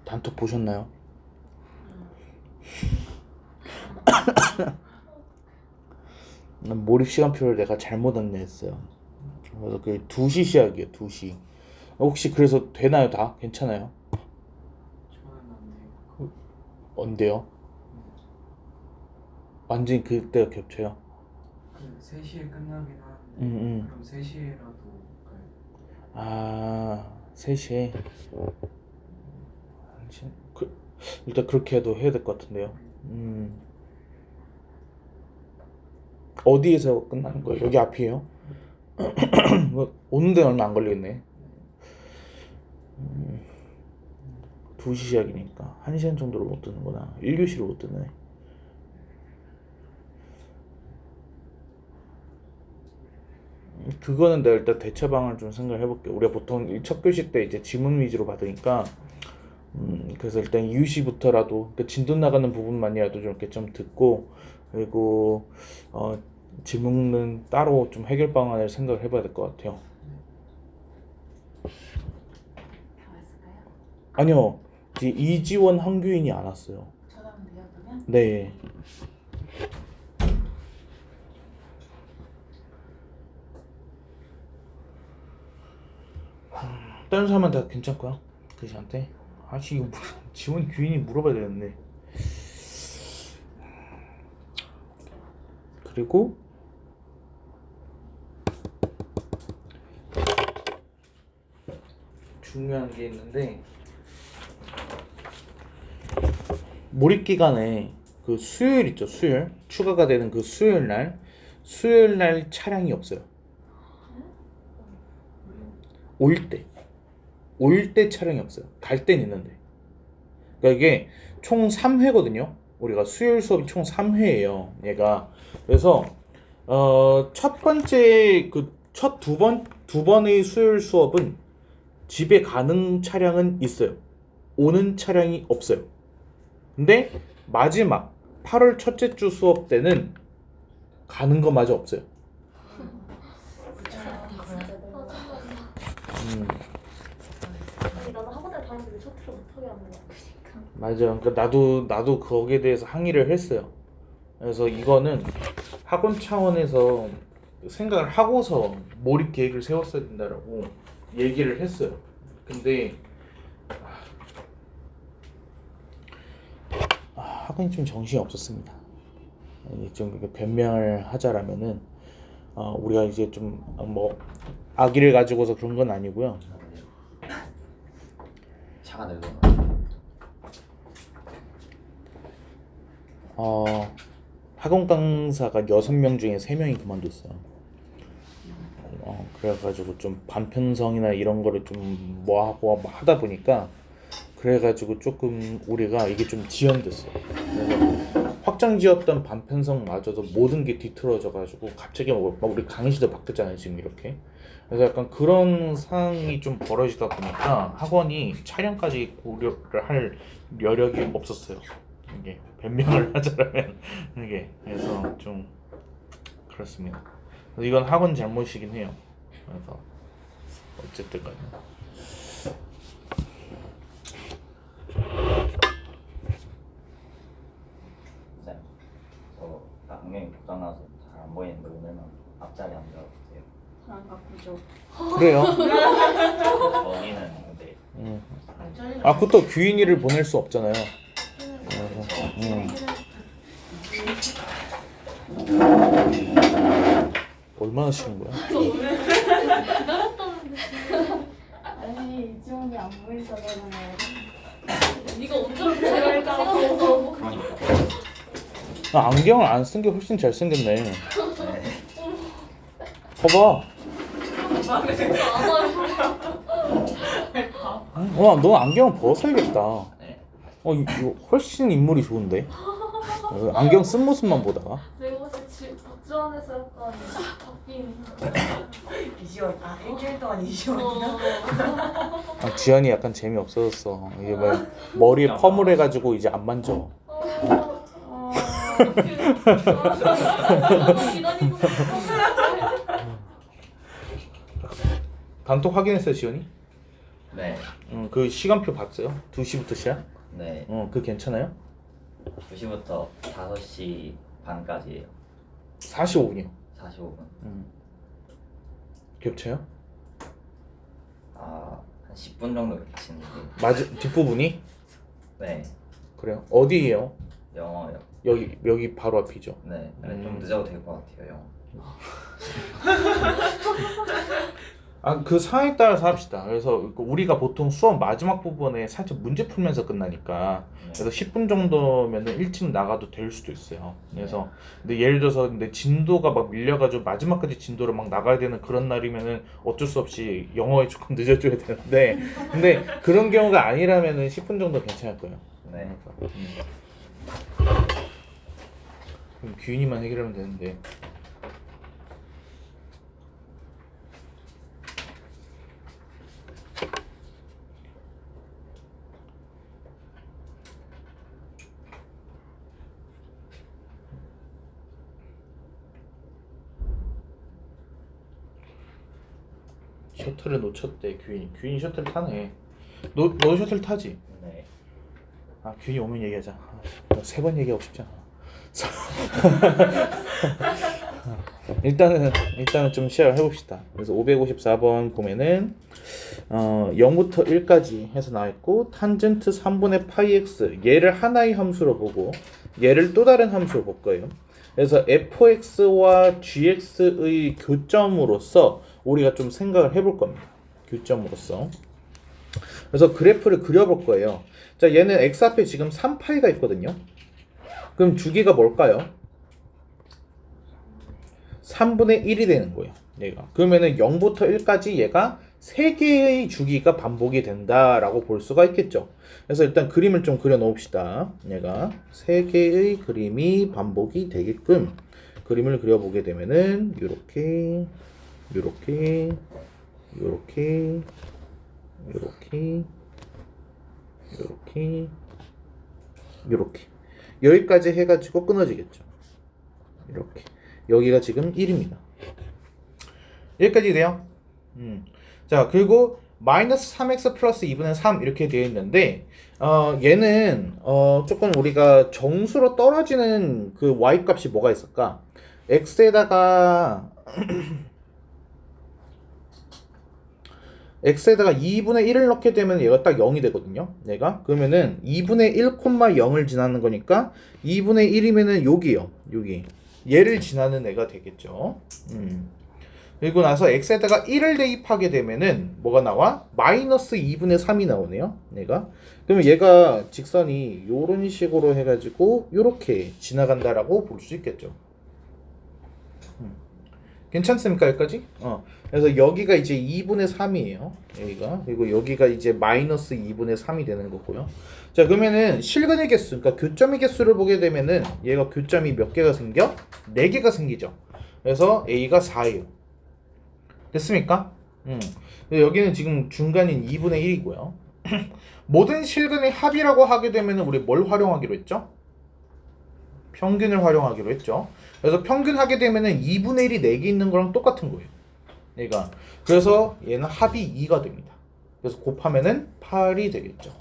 단톡 보셨나요? 몰입 시간표를 내가 잘못 안내했어요. 그래서 그 2시 시작이에요. 2시. 혹시 그래서 되나요? 다? 괜찮아요? 저는 안 돼요. 언제요? 완전히 그때가 겹쳐요. 그 3시에 끝나긴 하는데 그럼 3시에라도 가요. 아, 3시에. 일단 그렇게 해도 해야 될 것 같은데요. 어디에서 끝나는 거예요? 여기 앞이에요? 오는 데는 얼마 안 걸리겠네. 2시 시작이니까 1시간 정도로 못 듣는구나. 1교시를 못 듣네. 그거는 내가 일단 대처방을 좀 생각을 해볼게. 우리가 보통 첫 교시 때 이제 지문 위주로 받으니까 그래서 일단 이유시부터라도 그 진도 나가는 부분만이라도 좀 이렇게 좀 듣고, 그리고 지문은 따로 좀 해결 방안을 생각을 해봐야 될 것 같아요. 다 왔을까요? 아니요, 이제 이지원 한규인이 안 왔어요. 전화면 돼요 그러면? 네. 다른 사람은 다 괜찮고요. 그 씨한테. 아씨 이거 지원 규인이 물어봐야 되는데. 그리고 중요한 게 있는데, 몰입 기간에 그 수요일 있죠. 수요일 추가가 되는 그 수요일 날 차량이 없어요. 올 때 차량이 없어요. 갈 땐 있는데. 그러니까 이게 총 3회거든요. 우리가 수요일 수업이 총 3회예요. 얘가. 그래서 첫 번째 그 첫 두 번의 수요일 수업은 집에 가는 차량은 있어요. 오는 차량이 없어요. 근데 마지막 8월 첫째 주 수업 때는 가는 거마저 없어요. 아니 나는 학원에 다니는데 셔틀을 못하게 하는 거야. 맞아. 그러니까 나도 거기에 대해서 항의를 했어요. 그래서 이거는 학원 차원에서 생각을 하고서 몰입 계획을 세웠어야 된다라고 얘기를 했어요. 근데 학원이 좀 정신이 없었습니다. 좀 변명을 하자라면은 우리가 이제 좀 뭐 아기를 가지고서 그런 건 아니고요. 차가 늙어. 학원 강사가 6명 중에 3명이 그만뒀어요. 그래가지고 좀 반편성이나 이런 거를 좀 뭐 하고 하다 보니까, 그래가지고 조금 우리가 이게 좀 지연됐어요. 그래서 확장 지었던 반편성마저도 모든 게 뒤틀어져가지고 갑자기 막 우리 강의실도 바뀌었잖아요 지금 이렇게. 그래서 약간 그런 상황이 좀 벌어지다 보니까 학원이 촬영까지 고려를 할 여력이 없었어요. 이게 변명을 하자면 이게. 그래서 좀 그렇습니다. 그래서 이건 학원 잘못이긴 해요. 그래서 어쨌든 간에 쌤, 안경이 고장나서 잘 안 보이는데 오늘은 앞자리 앉아보세요. 안 바꾸죠. 그래요. 거기는 근데 그것도 규인이를 보낼 수 없잖아요. 얼마나 싫은 거야? 아니 이지원이 안 보이잖아요. 네가 언제 그렇게 생각해서 그러니까 안경을 안 쓴 게 훨씬 잘생겼네. 봐봐. 너 안경을 벗어야겠다. 네. 이거 훨씬 인물이 좋은데. 안경 쓴 모습만 보다가. 내가 혹시 박주환에서 약간 바뀐 이시원 일주일 동안 이시원이요? 지연이 약간 재미 없어졌어. 이게 막 머리에 펌을 해가지고 이제 안 만져. 기다리고 단톡 확인했어요, 지연이? 네. 그 시간표 봤어요? 2시부터 시작? 네. 그 괜찮아요? 2시부터 5시 반까지예요. 45분이요. 45분. 겹쳐요? 한 10분 정도 계시는데. 뒷부분이? 네. 그래요? 어디예요? 영어요. 여기 바로 앞이죠. 네. 근데 좀 늦어도 될 것 같아요. 영어. 그 상황에 따라서 합시다. 그래서 우리가 보통 수업 마지막 부분에 살짝 문제 풀면서 끝나니까 그래서 10분 정도면은 일찍 나가도 될 수도 있어요. 그래서 근데 예를 들어서 근데 진도가 막 밀려가지고 마지막까지 진도를 막 나가야 되는 그런 날이면은 어쩔 수 없이 영어에 조금 늦어줘야 되는데 근데 그런 경우가 아니라면은 10분 정도 괜찮을 거예요. 네. 그럼 규인이만 해결하면 되는데. 셔틀을 놓쳤대 규인이. 규인이 셔틀 타네. 너 셔틀 타지? 네. 규인이 오면 얘기하자. 3번 얘기하고 싶잖아. 일단은 좀 시작을 해봅시다. 그래서 554번 보면은 0부터 1까지 해서 나와있고 탄젠트 3분의 파이 x 얘를 하나의 함수로 보고 얘를 또 다른 함수로 볼 거예요. 그래서 fx와 gx의 교점으로서 우리가 좀 생각을 해볼 겁니다. 교점으로서. 그래서 그래프를 그려볼 거예요. 자, 얘는 x 앞에 지금 3파이가 있거든요. 그럼 주기가 뭘까요? 3분의 1이 되는 거예요. 얘가. 그러면은 0부터 1까지 얘가 3개의 주기가 반복이 된다라고 볼 수가 있겠죠. 그래서 일단 그림을 좀 그려 놓읍시다. 얘가 3개의 그림이 반복이 되게끔 그림을 그려보게 되면은 요렇게 여기까지 해가지고 끊어지겠죠. 이렇게 여기가 지금 1입니다. 여기까지 돼요. 자, 그리고 마이너스 3x 플러스 2분의 3 이렇게 되어 있는데 얘는 조금 우리가 정수로 떨어지는 그 y 값이 뭐가 있을까? x에다가 2분의 1을 넣게 되면 얘가 딱 0이 되거든요. 얘가 그러면은 2분의 1,0을 지나는 거니까 2분의 1이면은 여기요. 여기 얘를 지나는 애가 되겠죠. 그리고 나서 x에다가 1을 대입하게 되면은 뭐가 나와? 마이너스 2분의 3이 나오네요. 얘가. 그러면 얘가 직선이 요런 식으로 해가지고 요렇게 지나간다라고 볼 수 있겠죠. 괜찮습니까? 여기까지? 그래서 여기가 이제 2분의 3이에요. 여기가. 그리고 여기가 이제 마이너스 2분의 3이 되는 거고요. 자, 그러면은 실근의 개수, 그러니까 교점의 개수를 보게 되면은 얘가 교점이 몇 개가 생겨? 4개가 생기죠. 그래서 A가 4예요. 됐습니까? 여기는 지금 중간인 2분의 1이고요. 모든 실근의 합이라고 하게 되면은 우리 뭘 활용하기로 했죠? 평균을 활용하기로 했죠. 그래서 평균 하게 되면은 2분의 1이 4개 있는 거랑 똑같은 거예요. 얘가. 그래서 얘는 합이 2가 됩니다. 그래서 곱하면은 8이 되겠죠.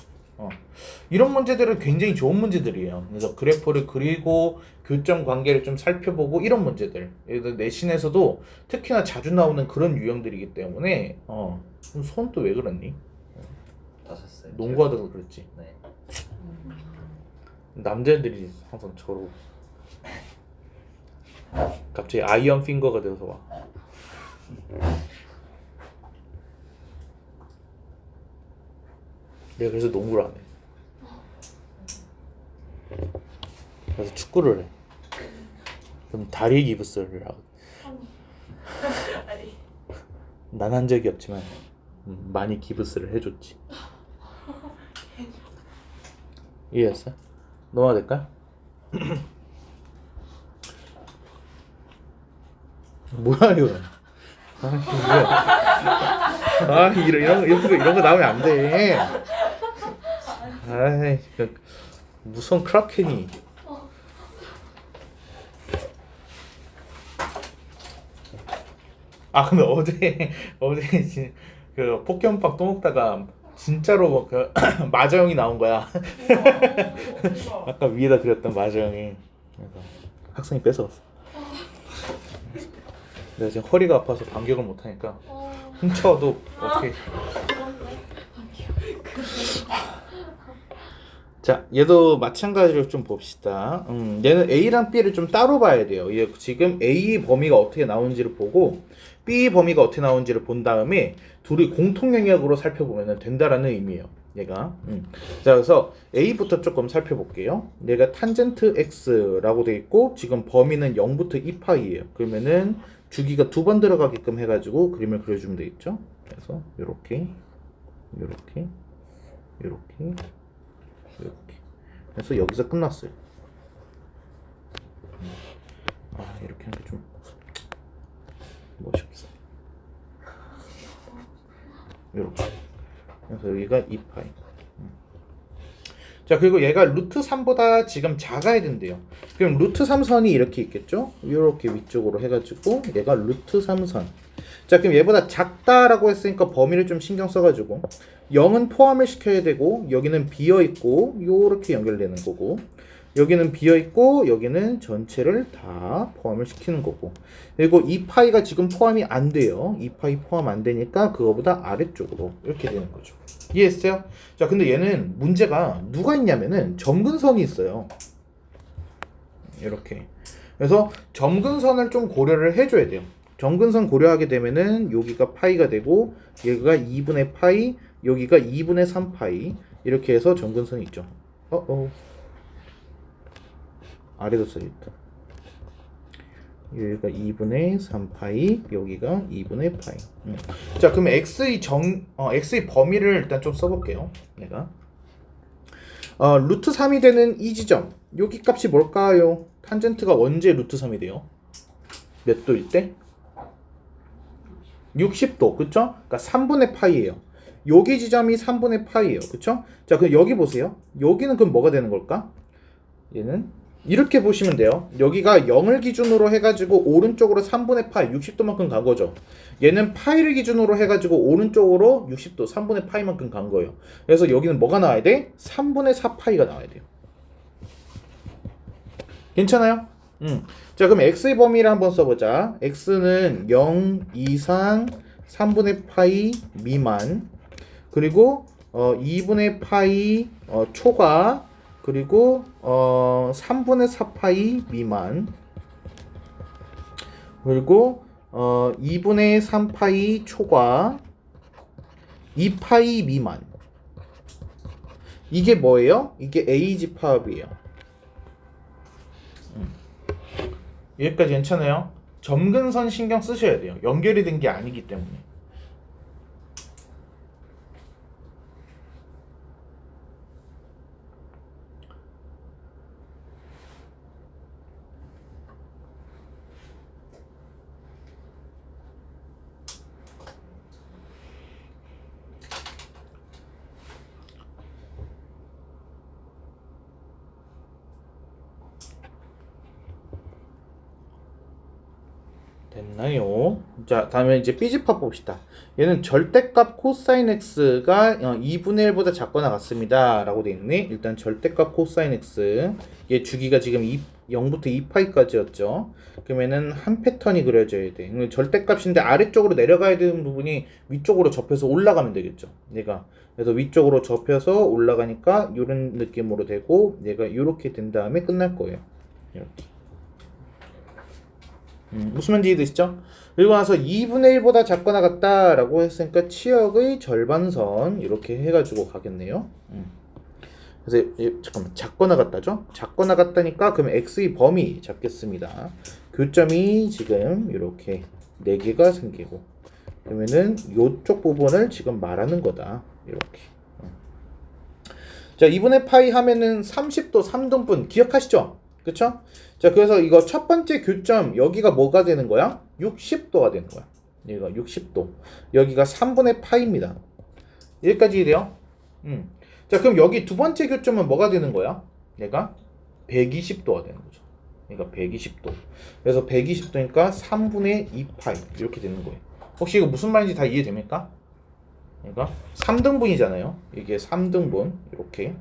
이런 문제들은 굉장히 좋은 문제들이에요. 그래서 그래프를 그리고 교점 관계를 좀 살펴보고 이런 문제들. 예를 들어 내신에서도 특히나 자주 나오는 그런 유형들이기 때문에 손 또 왜 그랬니? 다셨어요. 농구하다가 그랬지. 네. 남자들이 항상 저러고 갑자기 아이언 핑거가 되어서 와. 내가 그래서 농구를 안 해. 그래서 축구를 해. 그럼 다리 기부스를 하고. 난 한 적이 없지만 많이 기부스를 해줬지. 이해했어? 넘어가 될까? 뭐야 이거? 이런 거 나오면 안 돼. 아이, 무슨 크라켄이? 근데 어제 그 포켓몬빵 또 먹다가 진짜로 뭐 그 마저형이 나온 거야. 우와. 아까 위에다 그렸던 마저형이. 그래서 학생이 뺏어갔어. 내가 지금 허리가 아파서 반격을 못 하니까 훔쳐도 어떻게. 그런데. 자, 얘도 마찬가지로 좀 봅시다. 얘는 A랑 B를 좀 따로 봐야 돼요. 얘 지금 A 범위가 어떻게 나오는지를 보고 B 범위가 어떻게 나오는지를 본 다음에 둘이 공통 영역으로 살펴보면 된다라는 의미예요. 얘가. 자, 그래서 A부터 조금 살펴볼게요. 얘가 탄젠트 X라고 돼 있고 지금 범위는 0부터 2파이예요. 그러면은 주기가 2번 들어가게끔 해가지고 그림을 그려주면 되겠죠. 그래서 요렇게 요렇게 요렇게 이렇게 그래서 여기서 끝났어요. 이렇게 하는 게 좀 멋이 없어. 이렇게 그래서 여기가 2파이. 자, 그리고 얘가 루트 3보다 지금 작아야 된대요. 그럼 루트 3선이 이렇게 있겠죠? 이렇게 위쪽으로 해가지고 얘가 루트 3선. 자, 그럼 얘보다 작다라고 했으니까 범위를 좀 신경 써가지고 0은 포함을 시켜야 되고 여기는 비어있고 요렇게 연결되는 거고 여기는 비어있고 여기는 전체를 다 포함을 시키는 거고 그리고 2파이가 지금 포함이 안 돼요. 2파이 포함 안 되니까 그거보다 아래쪽으로 이렇게 되는 거죠. 이해했어요? 자, 근데 얘는 문제가 누가 있냐면은 점근선이 있어요. 이렇게. 그래서 점근선을 좀 고려를 해줘야 돼요. 점근선 고려하게 되면은 여기가 파이가 되고 여기가 2분의 파이, 여기가 2분의 3파이 이렇게 해서 점근선이 있죠. 아래도 써있다. 여기가 2분의 3파이, 여기가 2분의 파이. 자, 그럼 x의 x의 범위를 일단 좀 써볼게요. 내가 루트 3이 되는 이 지점, 여기 값이 뭘까요? 탄젠트가 언제 루트 3이 돼요? 몇 도일 때? 60도, 그쵸? 그러니까 3분의 파이예요. 여기 지점이 3분의 파이예요, 그쵸? 자, 그럼 여기 보세요. 여기는 그럼 뭐가 되는 걸까? 얘는 이렇게 보시면 돼요. 여기가 0을 기준으로 해가지고 오른쪽으로 3분의 파이 60도만큼 간 거죠. 얘는 파이를 기준으로 해가지고 오른쪽으로 60도 3분의 파이만큼 간 거예요. 그래서 여기는 뭐가 나와야 돼? 3분의 4파이가 나와야 돼요. 괜찮아요? 자, 그럼 x의 범위를 한번 써보자. x는 0 이상 3분의 파이 미만 그리고 2분의 파이 초과 그리고 3분의 4파이 미만 그리고 2분의 3파이 초과 2파이 미만. 이게 뭐예요? 이게 A집합이에요. 여기까지 괜찮아요? 점근선 신경 쓰셔야 돼요. 연결이 된 게 아니기 때문에. 됐나요? 자, 다음에 이제 B집합 봅시다. 얘는 절대값 코사인 x가 2분의 1보다 작거나 같습니다 라고 돼 있네. 일단 절대값 코사인 x 얘 주기가 지금 0부터 2파이까지였죠. 그러면은 한 패턴이 그려져야 돼. 절대값인데 아래쪽으로 내려가야 되는 부분이 위쪽으로 접혀서 올라가면 되겠죠. 얘가 그래서 위쪽으로 접혀서 올라가니까 이런 느낌으로 되고 얘가 이렇게 된 다음에 끝날 거예요. 이렇게. 무슨 말인지 이해되시죠? 그리고 나서 2분의 1보다 작거나 같다라고 했으니까 치역의 절반선 이렇게 해가지고 가겠네요. 그래서 잠깐만 작거나 같다죠? 작거나 같다니까 그러면 x의 범위 잡겠습니다. 교점이 지금 이렇게 4개가 생기고 그러면은 요쪽 부분을 지금 말하는 거다. 이렇게. 자, 2분의 파이 하면은 30도 3등분 기억하시죠? 그쵸? 자, 그래서 이거 첫 번째 교점 여기가 뭐가 되는 거야? 60도가 되는 거야. 여기가 60도. 여기가 3분의 파이입니다. 여기까지 이해돼요? 자, 그럼 여기 두 번째 교점은 뭐가 되는 거야? 얘가 120도가 되는 거죠. 얘가 120도. 그래서 120도니까 3분의 2파이 이렇게 되는 거예요. 혹시 이거 무슨 말인지 다 이해됩니까? 그러니까 3등분이잖아요. 이게 3등분 이렇게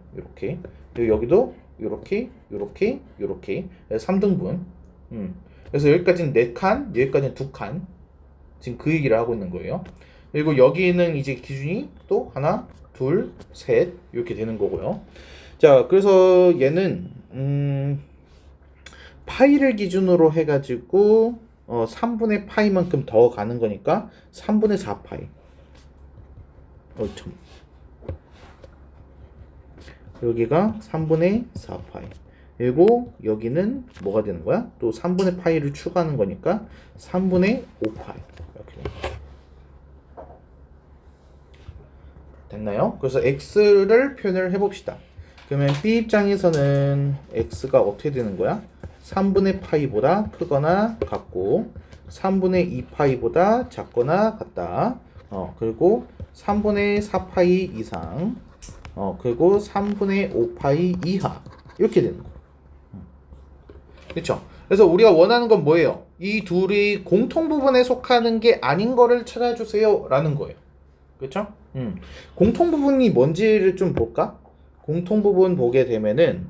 그리고 여기도 이렇게 3등분. 그래서 여기까지는 4칸, 여기까지는 2칸. 지금 그 얘기를 하고 있는 거예요. 그리고 여기는 이제 기준이 또 하나, 둘, 셋 이렇게 되는 거고요. 자, 그래서 얘는 파이를 기준으로 해가지고 3분의 파이만큼 더 가는 거니까 3분의 4파이. 참. 여기가 3분의 4파이. 그리고 여기는 뭐가 되는 거야? 또 3분의 파이를 추가하는 거니까 3분의 5파이. 이렇게 됐나요? 그래서 x를 표현을 해봅시다. 그러면 b 입장에서는 x가 어떻게 되는 거야? 3분의 파이보다 크거나 같고 3분의 2파이보다 작거나 같다. 그리고 3분의 4파이 이상 그리고 3분의 5파이 이하 이렇게 되는 거예요. 그렇죠? 그래서 우리가 원하는 건 뭐예요? 이 둘이 공통 부분에 속하는 게 아닌 거를 찾아주세요 라는 거예요. 그렇죠? 공통 부분이 뭔지를 좀 볼까? 공통 부분 보게 되면은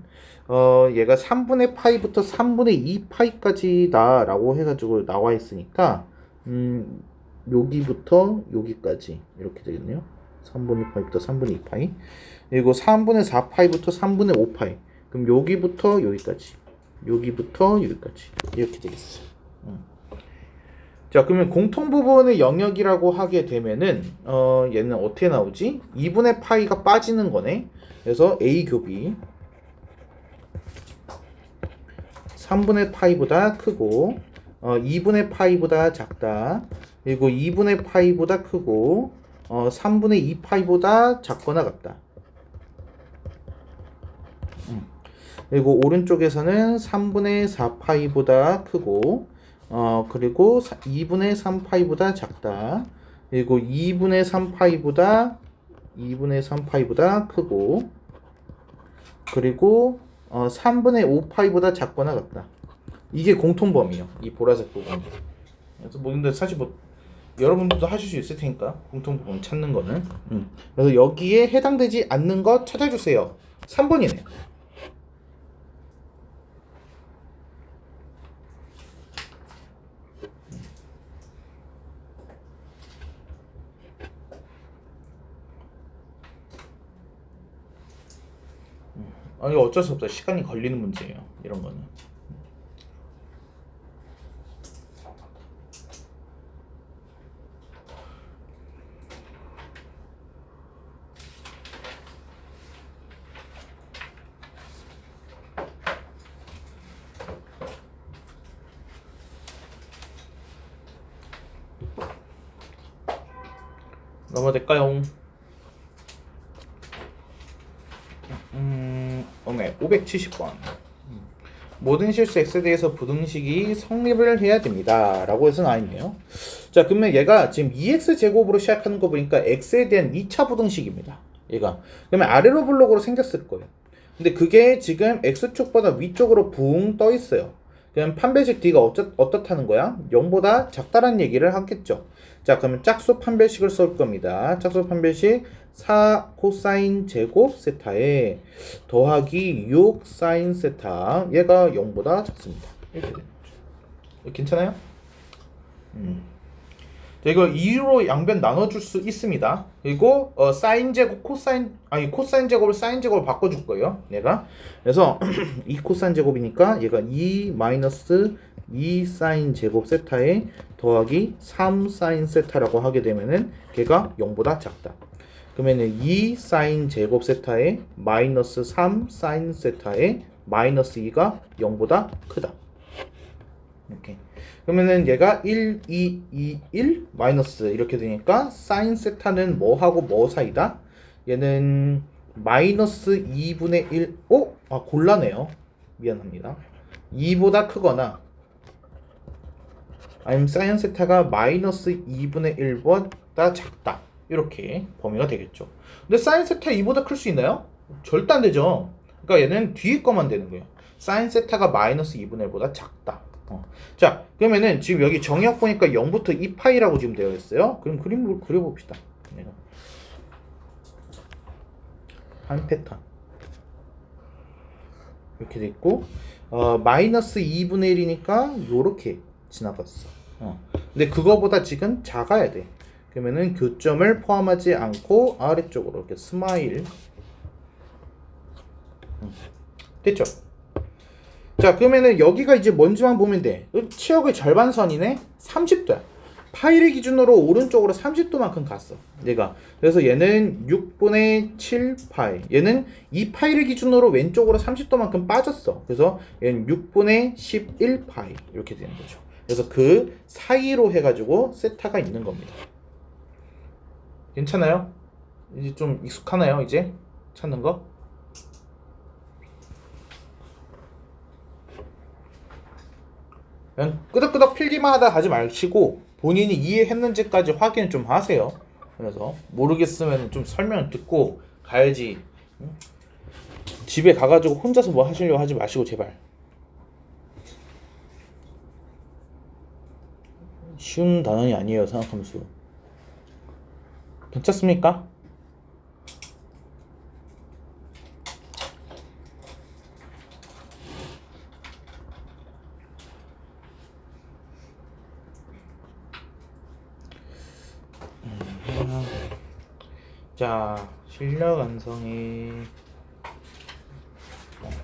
얘가 3분의 파이부터 3분의 2파이까지다 라고 해가지고 나와 있으니까 여기부터 여기까지 이렇게 되겠네요. 3분의 파이부터 3분의 2파이 그리고 3분의 4파이부터 3분의 5파이 그럼 여기부터 여기까지 여기부터 여기까지 이렇게 되겠어요. 자, 그러면 공통 부분의 영역이라고 하게 되면은 얘는 어떻게 나오지? 2분의 파이가 빠지는 거네. 그래서 A 곱이 3분의 파이보다 크고 2분의 파이보다 작다. 그리고 2분의 파이보다 크고 3분의 2파이보다 작거나 같다. 그리고 오른쪽에서는 3분의 4파이보다 크고 그리고 2분의 3파이보다 작다. 그리고 2분의 3파이보다 크고 그리고 3분의 5파이보다 작거나 같다. 이게 공통범위예요. 이 보라색 부분. 그래서 뭐 근데 사실 뭐 여러분들도 하실 수 있을 테니까 공통부분 찾는 거는. 그래서 여기에 해당되지 않는 것 찾아주세요. 3번이네요. 아니 어쩔 수 없어요. 시간이 걸리는 문제예요. 이런 거는. 넘어갈까요? 네, 570번. 모든 실수 x에 대해서 부등식이 성립을 해야 됩니다. 라고 해서 나있네요. 자, 그러면 얘가 지금 2x 제곱으로 시작하는 거 보니까 x에 대한 2차 부등식입니다. 얘가. 그러면 아래로 블록으로 생겼을 거예요. 근데 그게 지금 x축보다 위쪽으로 붕 떠 있어요. 그럼 판별식 d가 어떻다는 거야? 0보다 작다라는 얘기를 하겠죠. 자, 그러면 짝수 판별식을 쓸 겁니다. 짝수 판별식 4 코사인 제곱 세타에 더하기 6 사인 세타 얘가 0보다 작습니다. 이렇게 되는 거죠. 괜찮아요? 자, 이걸 2로 양변 나눠줄 수 있습니다. 그리고 사인 제곱 코사인 제곱을 사인 제곱으로 바꿔줄 거예요. 얘가 그래서 2 코사인 제곱이니까 얘가 2 마이너스 2 사인 제곱 세타에 더하기 3 사인 세타라고 하게 되면은 걔가 0보다 작다. 그러면은 2 사인 제곱 세타에 마이너스 3 사인 세타에 마이너스 2가 0보다 크다. 이렇게. 그러면은 얘가 1, 2, 2, 1 마이너스 이렇게 되니까 사인 세타는 뭐하고 뭐 사이다? 얘는 마이너스 2분의 1 곤란해요. 미안합니다. 2보다 크거나 아니면 사인 세타가 마이너스 2분의 1보다 작다. 이렇게 범위가 되겠죠. 근데 사인 세타 2보다 클 수 있나요? 절대 안 되죠. 그러니까 얘는 뒤에 거만 되는 거예요. 사인 세타가 마이너스 2분의 1보다 작다. 자, 그러면은 지금 여기 정의역 보니까 0부터 2파이라고 지금 되어 있어요. 그럼 그림을 그려봅시다. 한 패턴 이렇게 돼 있고 마이너스 2분의 1이니까 요렇게 지나갔어. 근데 그거보다 지금 작아야 돼. 그러면은 교점을 포함하지 않고 아래쪽으로 이렇게 스마일. 됐죠? 자, 그러면은 여기가 이제 뭔지만 보면 돼. 치역의 절반선이네. 30도야. 파이를 기준으로 오른쪽으로 30도만큼 갔어. 얘가. 그래서 얘는 6분의 7 파이. 얘는 이 파이를 기준으로 왼쪽으로 30도만큼 빠졌어. 그래서 얘는 6분의 11 파이. 이렇게 되는 거죠. 그래서 그 사이로 해가지고 세타가 있는 겁니다. 괜찮아요? 이제 좀 익숙하나요? 이제 찾는 거? 그냥 끄덕끄덕 필기만 하다 하지 마시고 본인이 이해했는지까지 확인 좀 하세요. 그래서 모르겠으면 좀 설명 듣고 가야지. 집에 가가지고 혼자서 뭐 하시려고 하지 마시고 제발. 쉬운 단원이 아니에요. 생각함수. 괜찮습니까? 자, 실력 완성이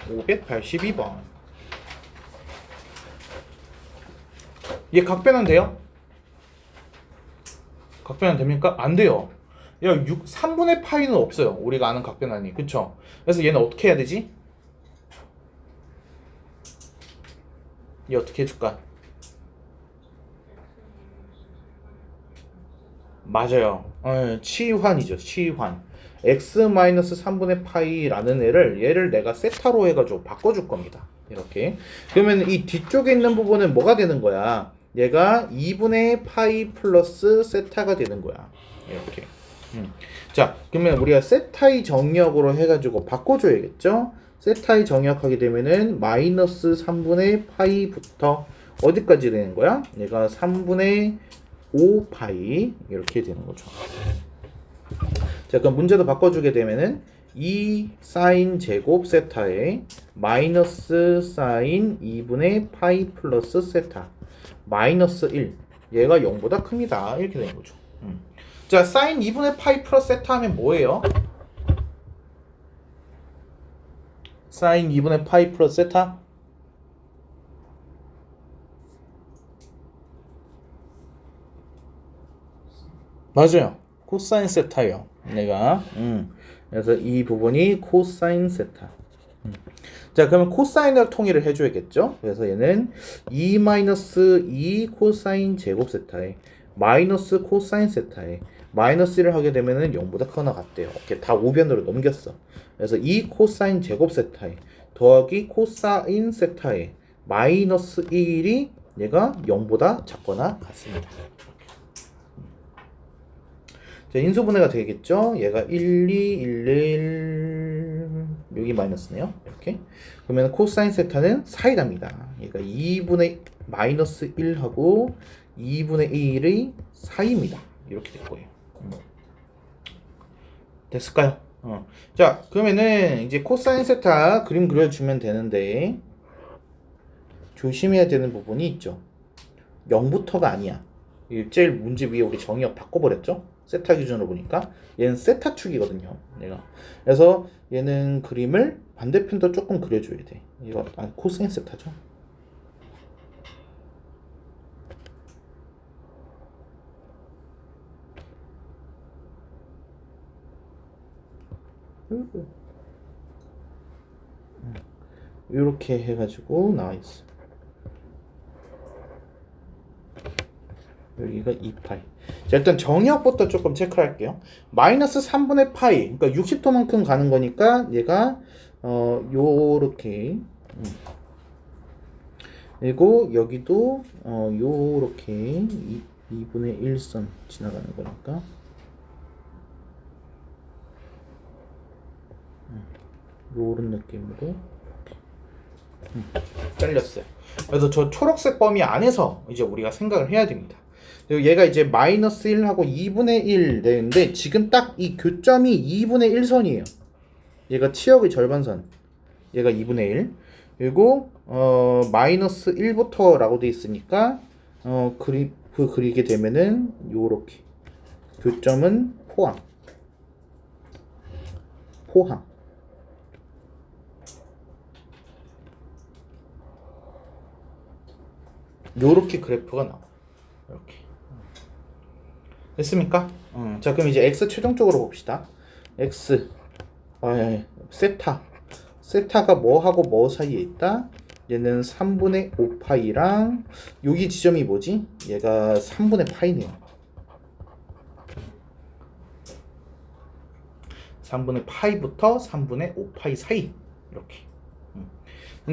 582번. 얘 각변은 돼요? 각변은 됩니까? 안 돼요. 야, 3분의 파이는 없어요. 우리가 아는 각변안이. 그쵸? 그래서 얘는 어떻게 해야 되지? 얘 어떻게 해줄까? 맞아요. 치환이죠. 치환. x-3분의 파이라는 얘를 내가 세타로 해가지고 바꿔줄 겁니다. 이렇게. 그러면 이 뒤쪽에 있는 부분은 뭐가 되는 거야? 얘가 2분의 파이 플러스 세타가 되는 거야. 이렇게. 자, 그러면 우리가 세타의 정역으로 해가지고 바꿔줘야겠죠? 세타의 정역하게 되면은 마이너스 3분의 파이부터 어디까지 되는 거야? 얘가 3분의 5파이 이렇게 되는 거죠. 자, 그럼 문제도 바꿔주게 되면은 2 사인 제곱 세타에 마이너스 사인 2분의 파이 플러스 세타 마이너스 1 얘가 0보다 큽니다. 이렇게 되는 거죠. 자, 사인 2분의 파이 플러스 세타 하면 뭐예요? 사인 2분의 파이 플러스 세타? 맞아요. 코사인 세타예요. 내가. 그래서 이 부분이 코사인 세타. 자, 그러면 코사인을 통일을 해줘야겠죠. 그래서 얘는 2-2 코사인 제곱 세타에 마이너스 코사인 세타에 마이너스 1을 하게 되면은 0보다 크거나 같대요. 이렇게 다 우변으로 넘겼어. 그래서 2 코사인 제곱 세타에 더하기 코사인 세타에 마이너스 1이 얘가 0보다 작거나 같습니다. 자, 인수분해가 되겠죠? 얘가 1, 2, 1, 1 여기 마이너스네요. 이렇게. 그러면 코사인 세타는 사이답니다. 얘가 2분의 마이너스 1하고 2분의 1의 사이입니다. 이렇게 될 거예요. 됐을까요? 자, 그러면은 이제 코사인 세타 그림 그려주면 되는데 조심해야 되는 부분이 있죠. 0부터가 아니야. 제일 문제 위에 우리 정의역 바꿔버렸죠? 세타 기준으로 보니까 얘는 세타 축이거든요. 얘가. 그래서 얘는 그림을 반대편도 조금 그려줘야 돼. 이거 코사인 세타죠. 이렇게 해가지고 나와 있어. 여기가 2파이. 자, 일단 정역부터 조금 체크할게요. 마이너스 3분의 파이, 그러니까 60도만큼 가는 거니까 얘가 요렇게 그리고 여기도 요렇게 2분의 1선 지나가는 거니까 요런 느낌으로 잘렸어요. 그래서 저 초록색 범위 안에서 이제 우리가 생각을 해야 됩니다. 그리고 얘가 이제 마이너스 1하고 2분의 1 되는데 지금 딱 이 교점이 2분의 1선이에요. 얘가 치역의 절반선. 얘가 2분의 1. 그리고 마이너스 1부터 라고 돼 있으니까 그래프 그리게 되면은 요렇게 교점은 포함. 요렇게 그래프가 나와. 이렇게. 됐습니까? 자, 그럼 이제 x 최종적으로 봅시다. x 세타가 뭐하고 뭐 사이에 있다? 얘는 3분의 5파이랑 여기 지점이 뭐지? 얘가 3분의 파이네요. 3분의 파이부터 3분의 5파이 사이 이렇게.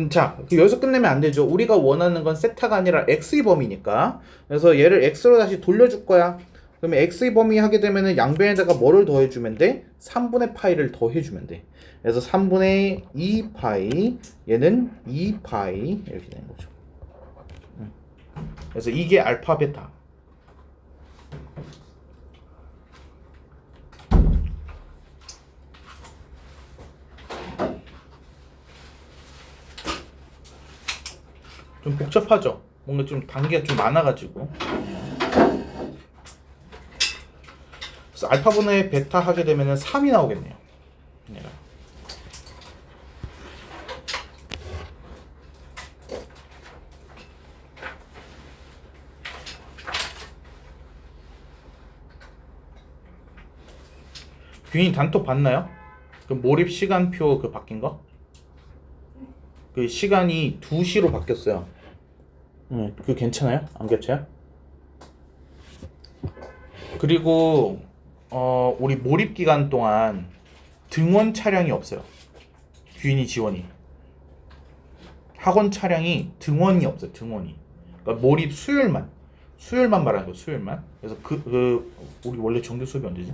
자, 여기서 끝내면 안 되죠. 우리가 원하는 건 세타가 아니라 x의 범위니까. 그래서 얘를 x로 다시 돌려줄 거야. 그러면 x의 범위 하게 되면은 양변에다가 뭐를 더해주면 돼? 3분의 파이를 더해주면 돼. 그래서 3분의 2파이, 얘는 2파이 이렇게 되는 거죠. 그래서 이게 알파 베타. 좀 복잡하죠? 뭔가 좀 단계가 좀 많아가지고. 그래서 알파분의 베타 하게 되면은 3이 나오겠네요. 얘가. 균이 단톡 봤나요? 그 몰입 시간표 그 바뀐 거? 그 시간이 2시로 바뀌었어요. 그거 괜찮아요? 안 겹쳐요? 그리고 우리 몰입 기간 동안 등원 차량이 없어요. 균이 지원이. 학원 차량이 등원이 없어요. 등원이. 그러니까 몰입 수요일만 말하는 거예요. 수요일만. 그래서 우리 원래 정규 수업이 언제지?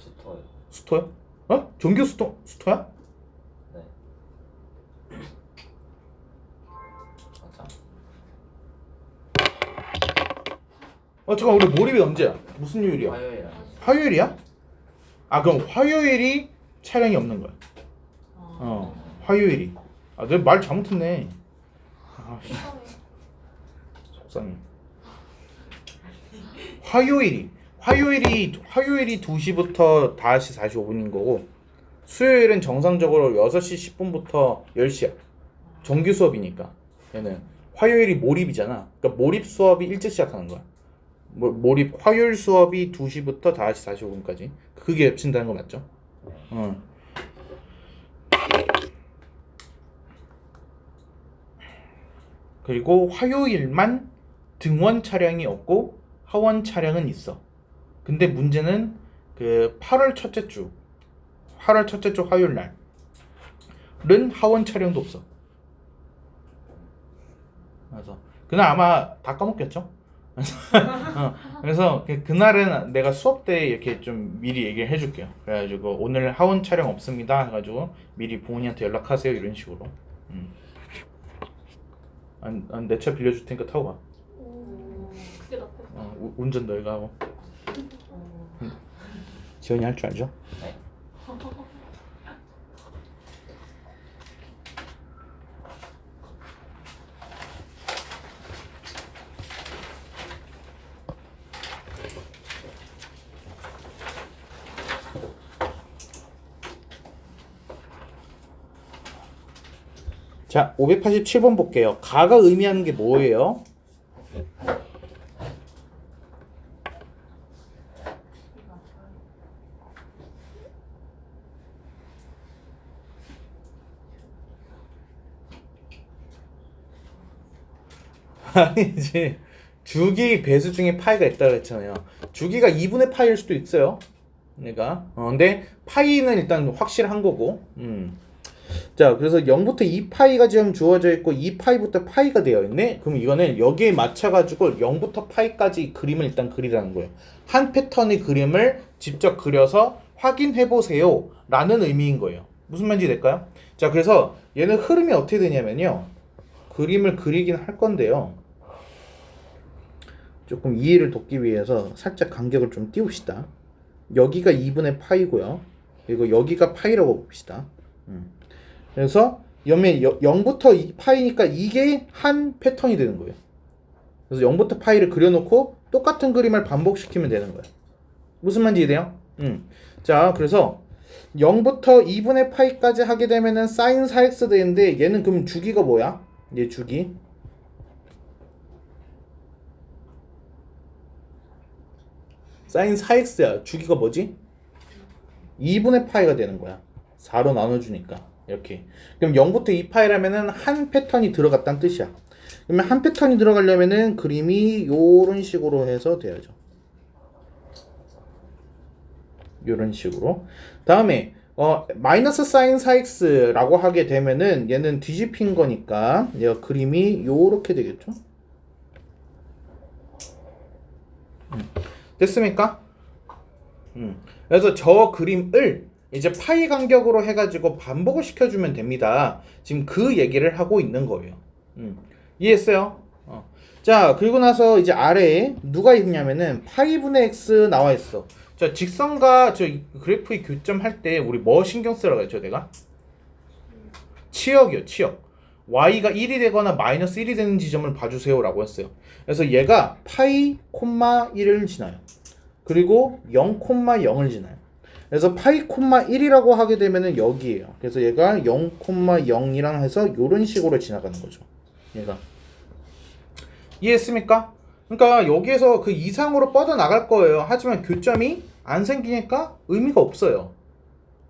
수토요. 수토요? 정규 수토야? 네. 맞아. 잠깐 우리 몰입이 언제야? 무슨 요일이야? 화요일. 화요일이야? 그럼 화요일이 촬영이 없는 거야. 화요일이. 내가 말 잘못했네. 속상해. 화요일이 2시부터 5시 45분인 거고, 수요일은 정상적으로 6시 10분부터 10시야. 정규 수업이니까. 얘는 화요일이 몰입이잖아. 그러니까 몰입 수업이 일찍 시작하는 거야. 몰입 화요일 수업이 2시부터 5시 45분까지. 그게 겹친다는 거 맞죠? 그리고 화요일만 등원 차량이 없고 하원 차량은 있어. 근데 문제는 그 8월 첫째 주 화요일 날은 하원 차량도 없어. 그래서 그날 아마 다 까먹겠죠? 그래서 그날은 내가 수업 때 이렇게 좀 미리 얘기를 해줄게요. 그래가지고 오늘 하원 촬영 없습니다 해가지고 미리 부모님한테 연락하세요 이런 식으로. 내 차 빌려줄 테니까 타고 가. 그게 낫겠다. 운전 너희가 하고. 지원이 할 줄 알죠? 네. 자, 587번 볼게요. 가가 의미하는 게 뭐예요? 아니지. 주기 배수 중에 파이가 있다고 했잖아요. 주기가 2분의 파이일 수도 있어요. 그러니까 근데 파이는 일단 확실한 거고. 자, 그래서 0부터 2파이가 지금 주어져 있고 2파이부터 파이가 되어 있네. 그럼 이거는 여기에 맞춰가지고 0부터 파이까지 그림을 일단 그리라는 거예요. 한 패턴의 그림을 직접 그려서 확인해 보세요 라는 의미인 거예요. 무슨 말인지 될까요? 자, 그래서 얘는 흐름이 어떻게 되냐면요, 그림을 그리긴 할 건데요, 조금 이해를 돕기 위해서 살짝 간격을 좀 띄웁시다. 여기가 2분의 파이고요, 그리고 여기가 파이라고 봅시다. 그래서 0부터 파이니까 이게 한 패턴이 되는 거예요. 그래서 0부터 파이를 그려놓고 똑같은 그림을 반복시키면 되는 거예요. 무슨 말인지 이해돼요? 자, 그래서 0부터 2분의 파이까지 하게 되면은 사인 4x 되는데 얘는 그럼 주기가 뭐야? 얘 주기 사인 4x야. 주기가 뭐지? 2분의 파이가 되는 거야. 4로 나눠주니까 이렇게. 그럼 0부터 2파이라면은 한 패턴이 들어갔다는 뜻이야. 그러면 한 패턴이 들어가려면은 그림이 요런 식으로 해서 돼야죠. 요런 식으로. 다음에 마이너스 사인 4x라고 하게 되면은 얘는 뒤집힌 거니까 얘가 그림이 요렇게 되겠죠. 됐습니까? 그래서 저 그림을 이제 파이 간격으로 해가지고 반복을 시켜주면 됩니다. 지금 그 얘기를 하고 있는 거예요. 이해했어요? 자, 그리고 나서 이제 아래에 누가 있냐면은 파이분의 x 나와 있어. 자, 직선과 저 그래프의 교점 할 때 우리 뭐 신경 쓰라고 했죠, 내가? 치역이요, 치역. y가 1이 되거나 마이너스 1이 되는 지점을 봐주세요 라고 했어요. 그래서 얘가 파이, 1을 지나요. 그리고 0, 0을 지나요. 그래서 파이, 1이라고 하게 되면은 여기에요. 그래서 얘가 0, 0이랑 해서 요런 식으로 지나가는 거죠. 얘가. 이해했습니까? 그러니까 여기에서 그 이상으로 뻗어나갈 거예요. 하지만 교점이 안 생기니까 의미가 없어요.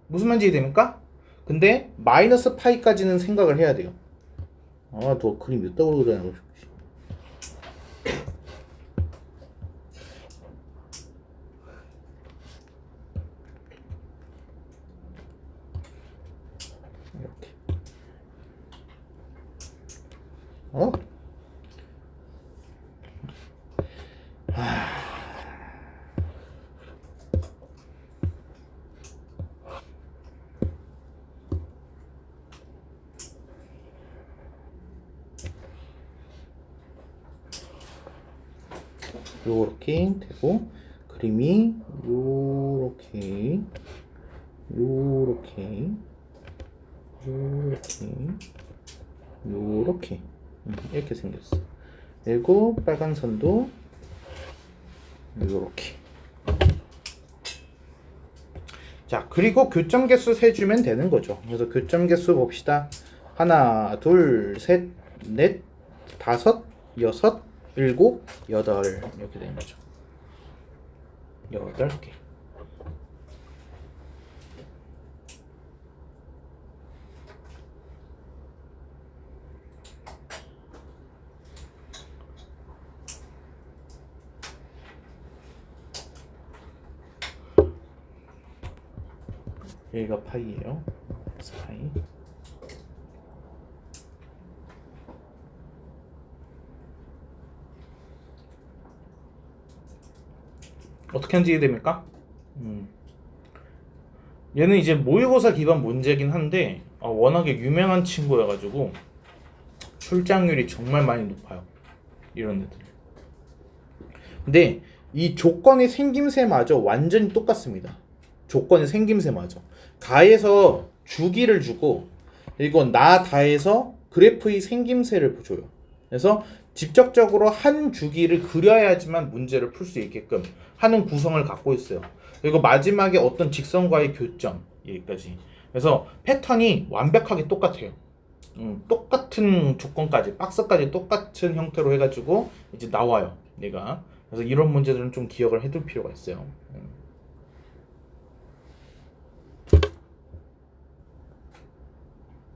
무슨 말인지 이해됩니까? 근데 마이너스 파이까지는 생각을 해야 돼요. 아, 너 그림 몇 더블로 그러냐고. 이렇게. 요렇게 되고 그림이 요렇게 요렇게 요렇게 요렇게 이렇게 생겼어. 그리고 빨간 선도 요렇게. 자, 그리고 교점 개수 세주면 되는 거죠. 그래서 교점 개수 봅시다. 하나, 둘, 셋, 넷, 다섯, 여섯, 일곱, 여덟 이렇게 되는 거죠. 8개. 여기가 파이예요. 파이. 어떻게 하는지 이해됩니까? 얘는 이제 모의고사 기반 문제긴 한데 워낙에 유명한 친구여가지고 출장률이 정말 많이 높아요. 이런 애들. 근데 이 조건의 생김새마저 완전히 똑같습니다. 조건의 생김새마저. 가에서 주기를 주고 그리고 나 다에서 그래프의 생김새를 줘요. 그래서 직접적으로 한 주기를 그려야지만 문제를 풀 수 있게끔 하는 구성을 갖고 있어요. 그리고 마지막에 어떤 직선과의 교점 여기까지. 그래서 패턴이 완벽하게 똑같아요. 똑같은 조건까지 박스까지 똑같은 형태로 해가지고 이제 나와요. 얘가. 그래서 이런 문제들은 좀 기억을 해둘 필요가 있어요.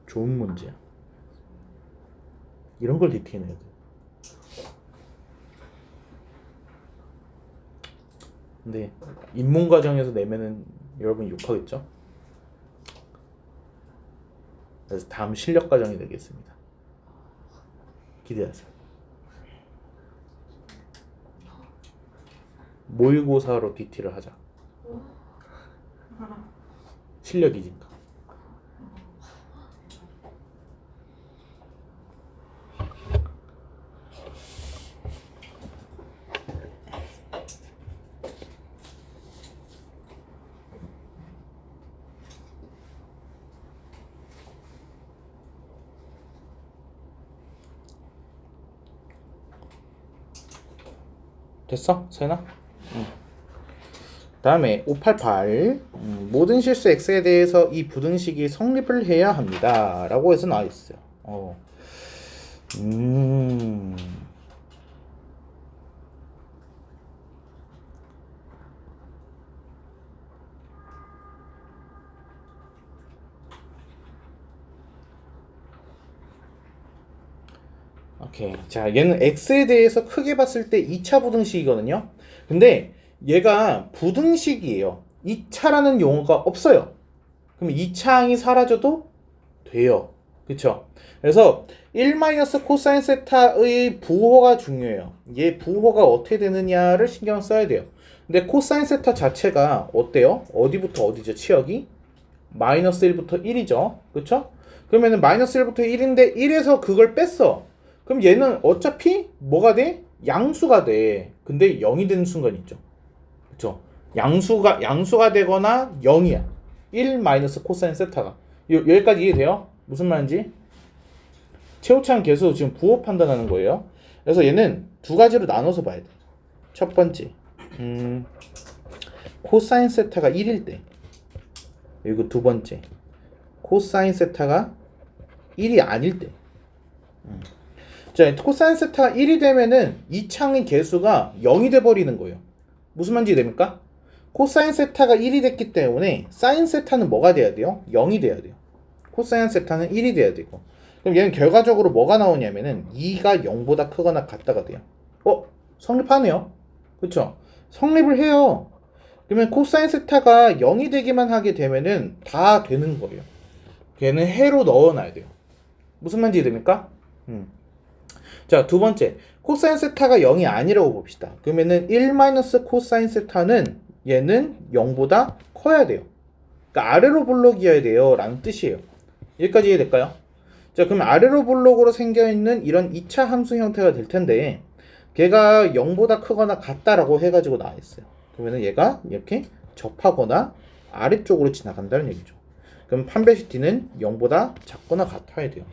좋은 문제야. 이런 걸 디테일해야 돼. 근데 입문 과정에서 내면은 여러분 욕하겠죠? 그래서 다음 실력 과정이 되겠습니다. 기대하세요. 모의고사로 DT를 하자. 실력이니까. 됐어? 서연아? 다음에 588 모든 실수 x에 대해서 이 부등식이 성립을 해야 합니다 라고 해서 나와 있어요. 오케이. 자, 얘는 x에 대해서 크게 봤을 때 2차 부등식이거든요. 근데 얘가 부등식이에요. 2차라는 용어가 없어요. 그럼 2차항이 사라져도 돼요. 그쵸? 그래서 1 코사인 세타의 부호가 중요해요. 얘 부호가 어떻게 되느냐를 신경 써야 돼요. 근데 코사인 세타 자체가 어때요? 어디부터 어디죠? 치역이? 마이너스 1부터 1이죠. 그쵸? 그러면은 마이너스 1부터 1인데 1에서 그걸 뺐어. 그럼 얘는 어차피 뭐가 돼? 양수가 돼. 근데 0이 되는 순간 있죠. 그쵸? 양수가 되거나 0이야. 1 마이너스 코사인 세타가. 여기까지 이해돼요? 무슨 말인지? 최후차항 계수 지금 부호 판단하는 거예요. 그래서 얘는 두 가지로 나눠서 봐야 돼. 첫 번째, 코사인 세타가 1일 때. 그리고 두 번째, 코사인 세타가 1이 아닐 때. 자, 코사인 세타가 1이 되면은 이 창의 개수가 0이 돼 버리는 거예요. 무슨 말인지 됩니까? 코사인 세타가 1이 됐기 때문에 사인 세타는 뭐가 돼야 돼요? 0이 돼야 돼요. 코사인 세타는 1이 돼야 되고. 그럼 얘는 결과적으로 뭐가 나오냐면은 2가 0보다 크거나 같다가 돼요. 성립하네요. 그쵸? 성립을 해요. 그러면 코사인 세타가 0이 되기만 하게 되면은 다 되는 거예요. 걔는 해로 넣어놔야 돼요. 무슨 말인지 됩니까? 자, 두 번째, 코사인 세타가 0이 아니라고 봅시다. 그러면은 1 마이너스 코사인 세타는 얘는 0보다 커야 돼요. 그러니까 아래로 볼록이어야 돼요 라는 뜻이에요. 여기까지 이해될까요? 자, 그럼 아래로 볼록으로 생겨있는 이런 2차 함수 형태가 될 텐데 걔가 0보다 크거나 같다라고 해가지고 나와 있어요. 그러면은 얘가 이렇게 접하거나 아래쪽으로 지나간다는 얘기죠. 그럼 판별식 D는 0보다 작거나 같아야 돼요.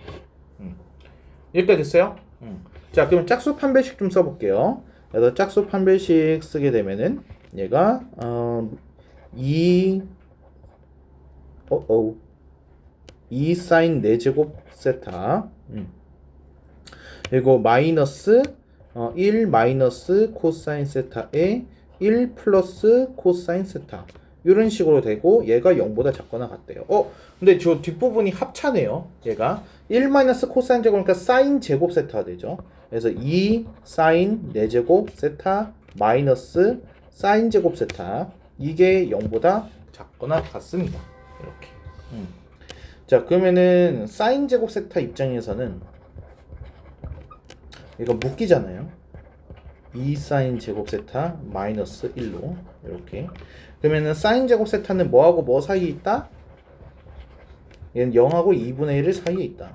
여기까지 됐어요? 자, 그럼 짝수 판별식 좀 써볼게요. 그래서 짝수 판별식 쓰게 되면은 얘가 2 사인 4제곱 세타 그리고 마이너스 1 마이너스 코사인 세타에 1 플러스 코사인 세타 이런 식으로 되고 얘가 0보다 작거나 같대요. 근데 저 뒷부분이 합차네요. 얘가 1 마이너스 코사인 제곱 그러니까 사인 제곱 세타가 되죠. 그래서 2 사인 4제곱 세타 마이너스 사인 제곱 세타 이게 0보다 작거나 같습니다. 이렇게. 자, 그러면은 사인 제곱 세타 입장에서는 이거 묶이잖아요. 2 사인 제곱 세타 마이너스 1로 이렇게. 그러면은 사인 제곱 세타는 뭐하고 뭐 사이에 있다? 얘는 0하고 2분의 1의 사이에 있다.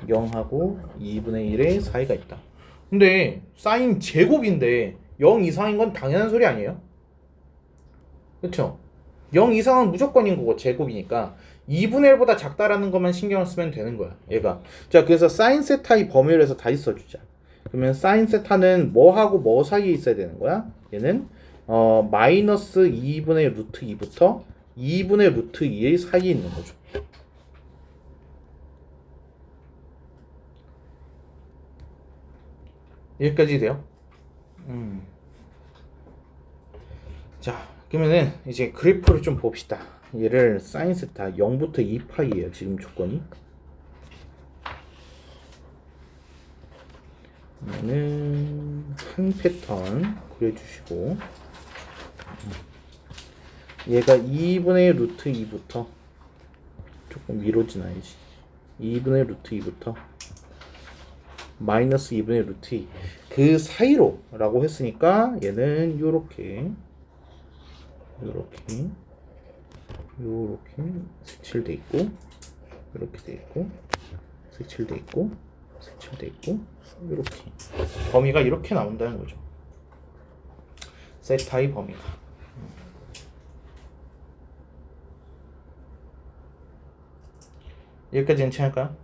0하고 2분의 1의 사이가 있다. 근데 사인 제곱인데 0 이상인 건 당연한 소리 아니에요? 그쵸? 0 이상은 무조건인 거고 제곱이니까 2분의 1보다 작다라는 것만 신경을 쓰면 되는 거야 얘가. 자, 그래서 사인 세타의 범위를 해서 다시 써주자. 그러면 사인 세타는 뭐하고 뭐 사이에 있어야 되는 거야? 얘는 마이너스 2분의 루트 2부터 2분의 루트 2의 사이에 있는 거죠. 여기까지 돼요? 자, 그러면은 이제 그래프를 좀 봅시다. 얘를 사인 세타 0부터 2파이예요 지금 조건이. 그러면은 한 패턴 그려주시고 얘가 2분의 루트 2부터 조금 위로 지나야지. 2분의 루트 2부터 마이너스 2분의 루트 2 그 사이로 라고 했으니까 얘는 요렇게 색칠돼 있고 이렇게 돼 있고 색칠돼 있고 색칠돼 있고 이렇게 범위가 이렇게 나온다는 거죠. 세타의 범위가. 여기까지 괜찮을까요?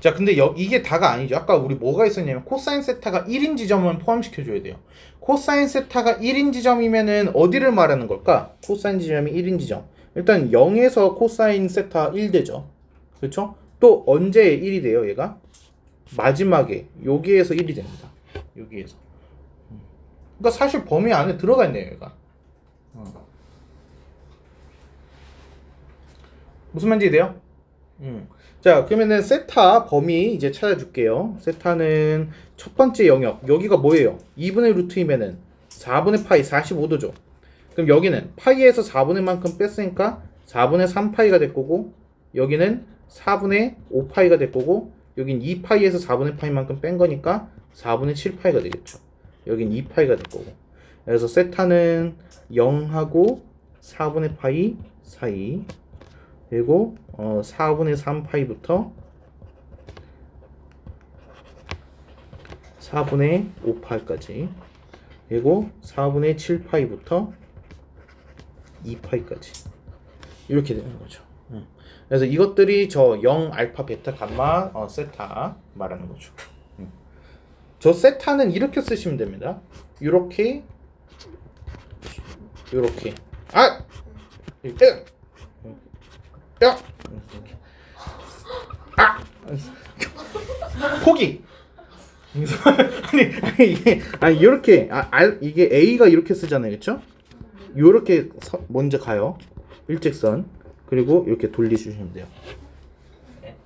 자, 근데 이게 다가 아니죠. 아까 우리 뭐가 있었냐면 코사인 세타가 1인 지점은 포함시켜줘야 돼요. 코사인 세타가 1인 지점이면은 어디를 말하는 걸까? 코사인 지점이 1인 지점. 일단 0에서 코사인 세타 1 되죠. 그렇죠? 또 언제 1이 돼요, 얘가? 마지막에 여기에서 1이 됩니다. 여기에서. 그러니까 사실 범위 안에 들어가 있네요, 얘가. 무슨 말인지 돼요? 자, 그러면은 세타 범위 이제 찾아줄게요. 세타는 첫 번째 영역, 여기가 뭐예요? 2분의 루트이면은 4분의 파이 45도죠. 그럼 여기는 파이에서 4분의 만큼 뺐으니까 4분의 3파이가 될 거고, 여기는 4분의 5파이가 될 거고, 여긴 2파이에서 4분의 파이만큼 뺀 거니까 4분의 7파이가 되겠죠. 여긴 2파이가 될 거고. 그래서 세타는 0하고 4분의 파이 사이, 그리고 4분의 3파이부터 4분의 5파이까지, 그리고 4분의 7파이부터 2파이까지 이렇게 되는 거죠. 그래서 이것들이 저 0, 알파, 베타, 감마, 세타 말하는 거죠. 저 세타는 이렇게 쓰시면 됩니다. 이렇게 아! 야! 아! 포기! 아니 이렇게 이게 A가 이렇게 쓰잖아요, 그렇죠? 요렇게 먼저 가요. 일직선. 그리고 이렇게 돌리주시면 돼요. 네?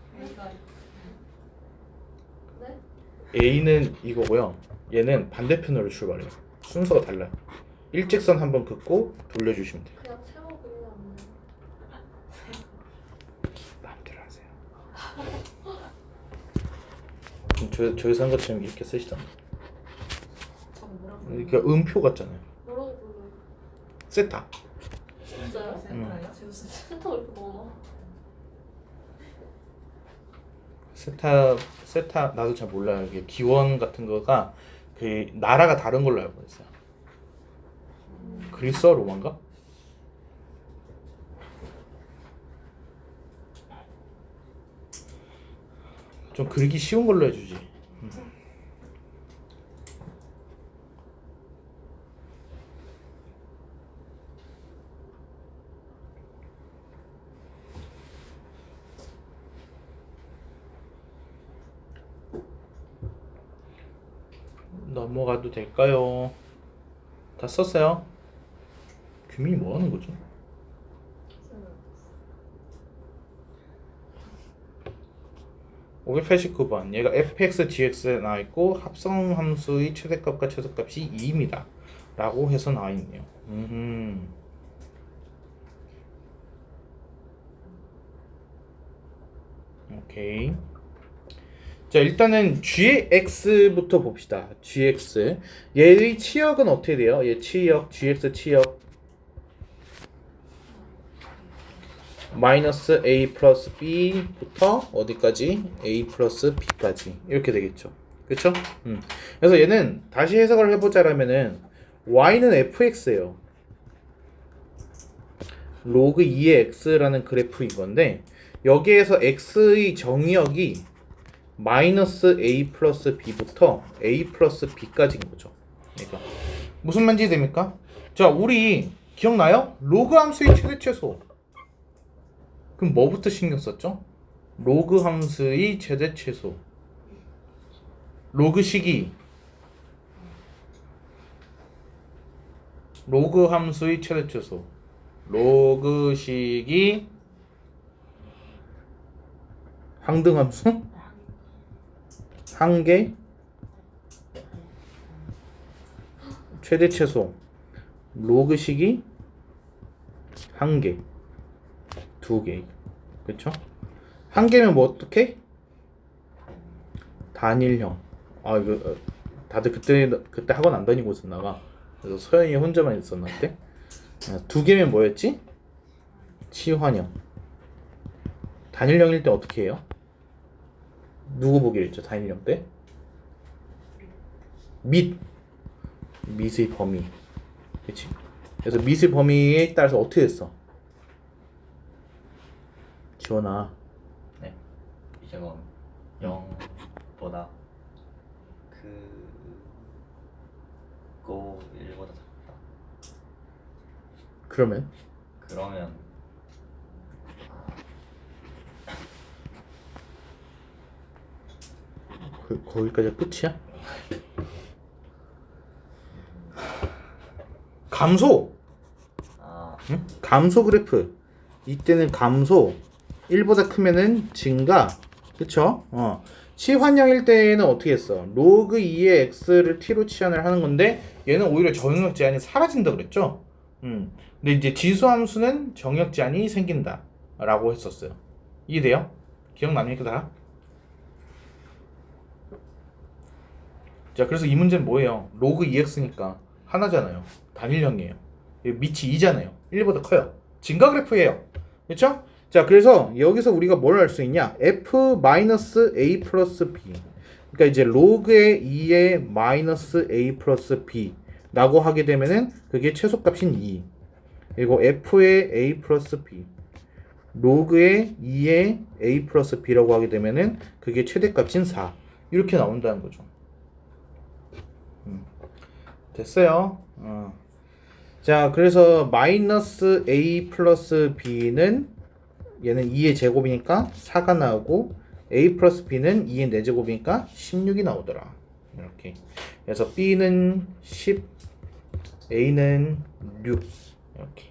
A는 이거고요. 얘는 반대편으로 출발해요. 순서가 달라요. 일직선 한번 긋고 돌려주시면 돼요. 그냥 세워 그리면 안 돼요? 마음대로 하세요. 저기서 한 것처럼 이렇게 쓰시잖아요. 이렇게 음표 같잖아요. 뭐라고 불러요? 세타. 진짜요? 센터예요? 제우스. 센터가 이렇게 많아. 세타 나도 잘 몰라요. 이게 기원 같은 거가 그 나라가 다른 걸로 알고 있어요. 그리스어 로마인가? 좀 그리기 쉬운 걸로 해주지. 넘어가도 될까요? 다 썼어요? 규민이 뭐 하는 거죠? 589번. 얘가 fx, gx에 나와 있고 합성함수의 최대값과 최소값이 2입니다. 라고 해서 나와 있네요. 오케이. 자, 일단은 gx부터 봅시다. gx. 얘의 치역은 어떻게 돼요? 얘 치역, gx 치역 마이너스 a 플러스 b부터 어디까지? a 플러스 b까지 이렇게 되겠죠. 그쵸? 그래서 얘는 다시 해석을 해보자라면은 y는 fx예요. 로그 2의 x라는 그래프인 건데 여기에서 x의 정의역이 마이너스 a 플러스 b부터 a 플러스 b까지인 거죠. 그러니까 무슨 말인지 됩니까? 자, 우리 기억나요? 로그 함수의 최대 최소. 그럼 뭐부터 신경 썼죠? 로그 함수의 최대 최소. 로그식이 로그 함수의 최대 최소. 로그식이 항등함수? 한개 최대 최소. 로그식이 한개 두 개. 그쵸? 한 개면 뭐 어떻게? 단일형. 아, 이거 다들 그때 학원 안 다니고 있었나 봐. 그래서 서연이 혼자만 있었나 그때? 두 개면 뭐였지? 치환형. 단일형일 때 어떻게 해요? 누구 보기로 했죠? 단일형 때? 밑의 범위. 그치? 그래서 밑의 범위에 따라서 어떻게 했어? 지원아. 네. 이제 뭐 0보다 그거 1보다 작다. 그러면 그러면 거기까지가 끝이야? 감소. 아 응? 감소 그래프. 이때는 감소. 1보다 크면은 증가. 그쵸? 치환영일 때는 어떻게 했어? 로그 2의 x를 t로 치환을 하는 건데 얘는 오히려 정역 제한이 사라진다 그랬죠? 근데 이제 지수함수는 정역 제한이 생긴다 라고 했었어요. 이해돼요? 기억납니까 다? 자, 그래서 이 문제는 뭐예요? 로그 2x니까 하나잖아요. 단일형이에요. 밑이 2잖아요. 1보다 커요. 증가 그래프예요. 그렇죠? 자, 그래서 여기서 우리가 뭘 할 수 있냐? f-a 플러스 b. 그러니까 이제 로그의 2의 마이너스 a 플러스 b 라고 하게 되면은 그게 최소값인 2. 그리고 f의 a 플러스 b. 로그의 2의 a 플러스 b라고 하게 되면은 그게 최대값인 4. 이렇게 나온다는 거죠. 됐어요. 자, 그래서 마이너스 a 플러스 b는 얘는 2의 제곱이니까 4가 나오고 a 플러스 b는 2의 4제곱이니까 16이 나오더라. 이렇게. 그래서 b는 10, a는 6. 이렇게.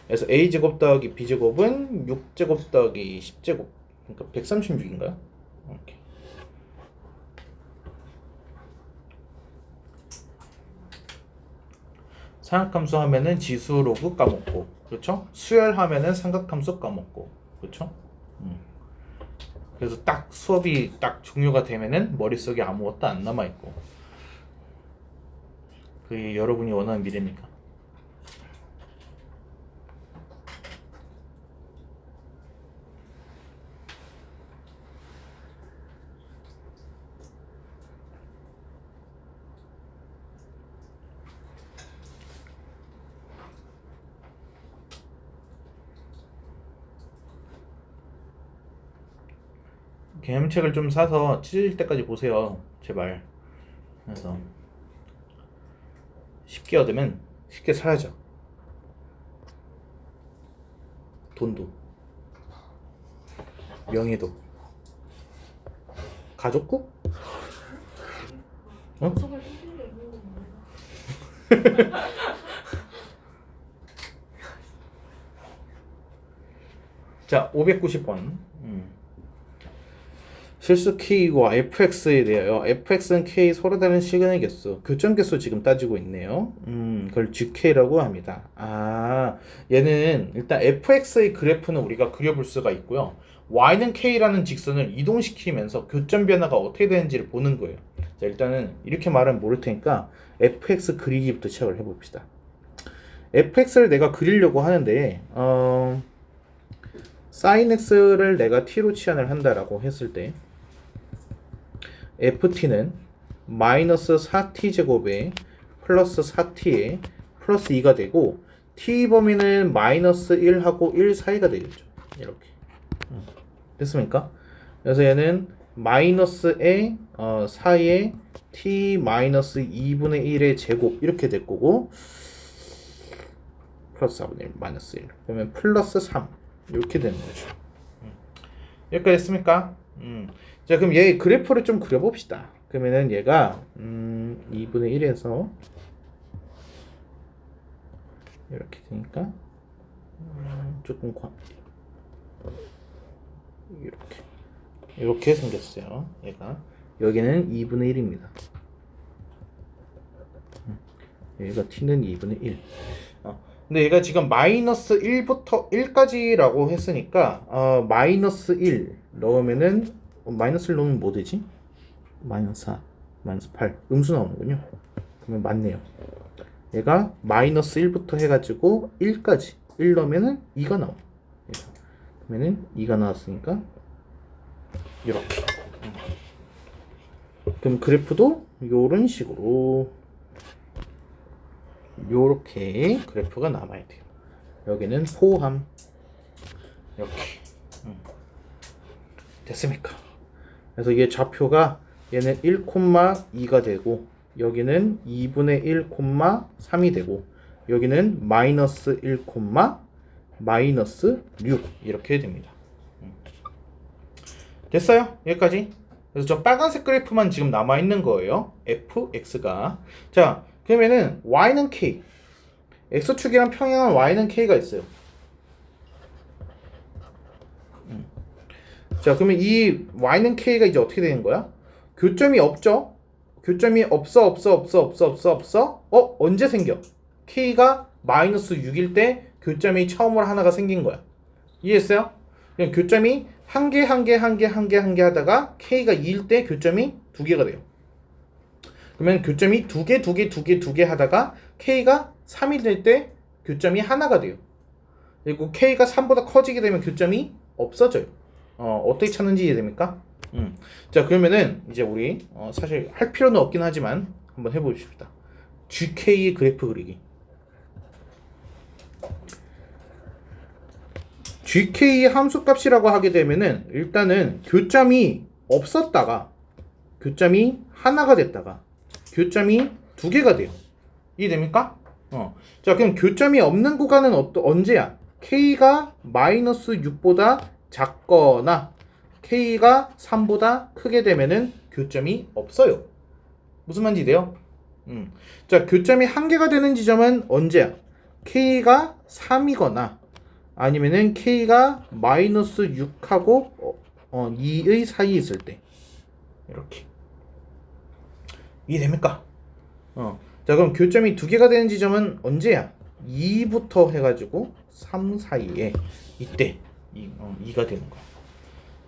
그래서 a 제곱 더하기 b 제곱은 6제곱 더하기 10제곱. 그러니까 136인가요? 이렇게. 삼각함수 하면은 지수 로그 까먹고, 그렇죠? 수열 하면은 삼각함수 까먹고, 그렇죠? 그래서 딱 수업이 딱 종료가 되면은 머릿속에 아무것도 안 남아 있고, 그게 여러분이 원하는 미래입니까? 개념책을 좀 사서 찢어질 때까지 보세요. 제발. 그래서 쉽게 얻으면 쉽게 사야죠. 돈도, 명예도, 가족국? 어? 속을 뜯기게 물어보는 자, 590번. 실수 k와 fx에 대하여 fx는 k 서로 다른 시간의 개수, 교점 개수 지금 따지고 있네요. 그걸 gk라고 합니다. 아, 얘는 일단 fx의 그래프는 우리가 그려볼 수가 있고요. y는 k라는 직선을 이동시키면서 교점 변화가 어떻게 되는지를 보는 거예요. 자, 일단은 이렇게 말하면 모를 테니까 fx 그리기부터 시작을 해봅시다. fx를 내가 그리려고 하는데 sin x를 내가 t로 치환을 한다라고 했을 때 ft는 마이너스 4t 제곱에 플러스 4t에 플러스 2가 되고 t 범위는 마이너스 1하고 1 사이가 되겠죠. 이렇게 됐습니까? 그래서 얘는 마이너스에 4에 t 마이너스 2분의 1의 제곱 이렇게 될 거고 플러스 4분의 1 마이너스 1 그러면 플러스 3 이렇게 되는 거죠. 여기까지 됐습니까? 자, 그럼 얘 그래프를 좀 그려봅시다. 그러면은 얘가 2분의 1에서 이렇게 되니까 조금 이렇게 생겼어요. 얘가 여기는 2분의 1입니다. 여기가 t는 2분의 1. 근데 얘가 지금 마이너스 1부터 1까지라고 했으니까 마이너스 1 넣으면은 마이너스 1 넣으면 뭐 되지? 마이너스 4, 마이너스 8 음수 나오는군요. 그러면 맞네요. 얘가 마이너스 1부터 해가지고 1까지 1 넣으면은 2가 나와. 그러면은 2가 나왔으니까 이렇게. 그럼 그래프도 요런 식으로 요렇게 그래프가 남아야 돼요. 여기는 포함 이렇게 됐습니까? 그래서 이게 좌표가 얘는 1,2가 되고 여기는 2분의 1,3이 되고 여기는 마이너스 1, 마이너스 6 이렇게 됩니다. 됐어요? 여기까지. 그래서 저 빨간색 그래프만 지금 남아있는 거예요. fx가. 자, 그러면은 y는 k. x축이랑 평행한 y는 k가 있어요. 자, 그러면 이 y는 k가 이제 어떻게 되는 거야? 교점이 없죠? 교점이 없어. 언제 생겨? k가 마이너스 6일 때 교점이 처음으로 하나가 생긴 거야. 이해했어요? 그냥 교점이 한 개 하다가 k가 2일 때 교점이 두 개가 돼요. 그러면 교점이 두 개 하다가 k가 3이 될 때 교점이 하나가 돼요. 그리고 k가 3보다 커지게 되면 교점이 없어져요. 어떻게 찾는지 이해됩니까? 자, 그러면은 이제 우리 사실 할 필요는 없긴 하지만 한번 해보십시다. GK의 그래프 그리기. GK의 함수값이라고 하게 되면은 일단은 교점이 없었다가 교점이 하나가 됐다가 교점이 두 개가 돼요. 이해됩니까? 자, 그럼 교점이 없는 구간은 언제야? K가 마이너스 6보다 작거나 K가 3보다 크게 되면은 교점이 없어요. 무슨 말인지 돼요? 자, 교점이 한 개가 되는 지점은 언제야? K가 3이거나 아니면은 K가 마이너스 6하고 2의 사이에 있을 때. 이렇게. 이해됩니까? 자, 그럼 교점이 두 개가 되는 지점은 언제야? 2부터 해가지고 3 사이에 이때 2가 되는 거야.